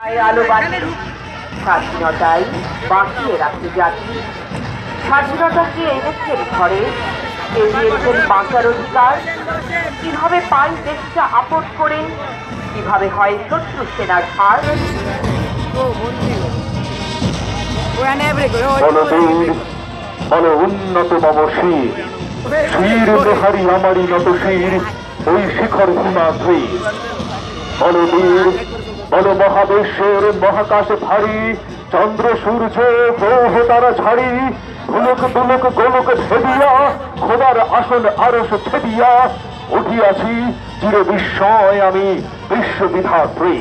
আলো বাড়ি স্বাধীনতায় বাঁচিয়ে রাখতে জাতি স্বাধীনতাকে এনেছেন ঘরে এগিয়েছেন বাঁচার অধিকার কিভাবে পাই দেশটা আপদ করে কিভাবে হয় শত্রু সেনার হার উন্নত মম শির শির লোহারি আমারই নত শির ওই শিখর হিমাদ্রি বলবীর বল মহাবেশের মহাকাশে ভারী চন্দ্র সূর্য গ্রহ তারা ছাড়ি ধুলক দুলক গোলক ভেদিয়া খোদার আসন আরশ ছেদিয়া উঠিয়াছি চির বিস্ময় আমি বিশ্ববিধাত্রী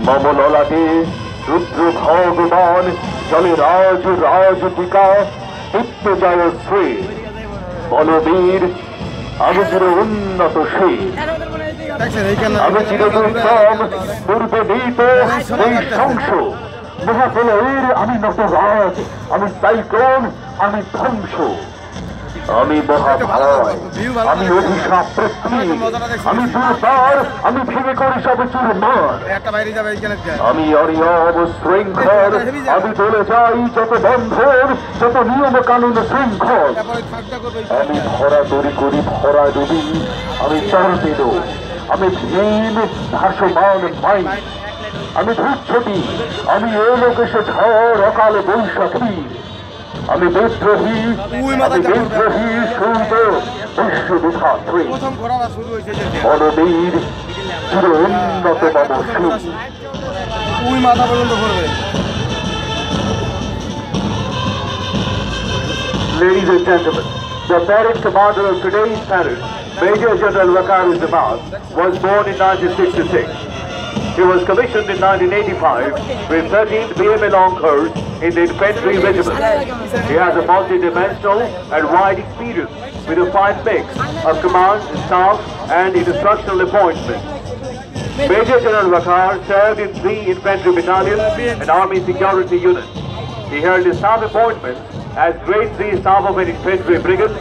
মম ললাটে রুদ্র ভগবান জলে রাজ রাজ টিকা নিত্য জয় শ্রী বলবীর আমি চির উন্নত শির আমি চির দুর্গম পূর্বে নিত এই সংস মহাপ্রলয়ের আমি নটরাজ আমি সাইক্লোন আমি ধ্বংস আমি মহাভয় আমি অভিশাপ পৃথ্বী আমি দুর্বার আমি ভেবে করি সব চুরমার আমি অনিয়ম শৃঙ্খল আমি চলে যাই যত বন্ধন যত নিয়ম কানুন শৃঙ্খল আমি ভরা তরি করি ভরা ডুবি আমি টর্নেডো আমি ভীম ভাসমান মাই আমি ধূপছটি আমি এলোকেশে ঝড় অকাল বৈশাখী আমি বিদ্রোহী সূর্য বিশ্ববিধাত্রী বলবীর চির উন্নত মাথা পর্যন্ত করবে। Ladies and gentlemen, the parade commander of today's parade, Major General Waqar Zaman, was born in 1966. He was commissioned in 1985 with 13th BMA Long Course in the Infantry Regiment. He has a multi-dimensional and wide experience with a fine mix of command, staff and instructional appointments. Major General Waqar served in 3 infantry battalions and army security units. He held his staff appointments as Grade 3 Staff of an Infantry Brigade,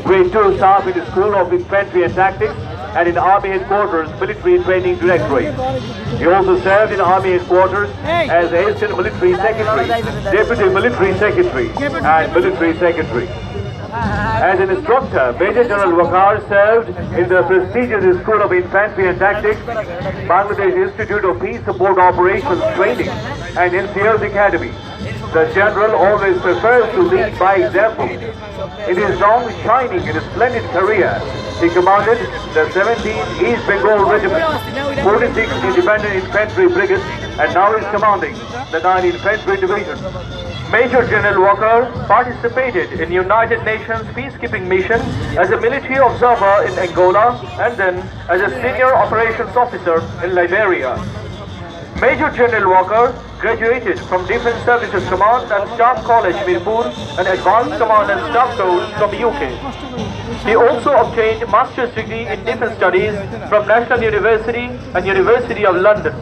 Grade 2 Staff in the School of Infantry and Tactics, and in Army Headquarters Military Training Directorate. He also served in Army Headquarters as Assistant Military Secretary, Deputy Military Secretary, and Military Secretary. As an instructor, Major General Waqar served in the prestigious School of Infantry and Tactics, Bangladesh Institute of Peace Support Operations Training, and NCL's Academy. The General always prefers to lead by example. In his long, shining and splendid career, he commanded the 17th East Bengal Regiment, 46th Independent Infantry Brigade, and now is commanding the 9th Infantry Division. Major General Waqar participated in United Nations peacekeeping mission as a military observer in Angola and then as a senior operations officer in Liberia. Major General Waqar graduated from Defence Services Command and Staff College, Mirpur, and Advanced Command and Staff course from UK. He also obtained Master's degree in Defence Studies from National University and University of London.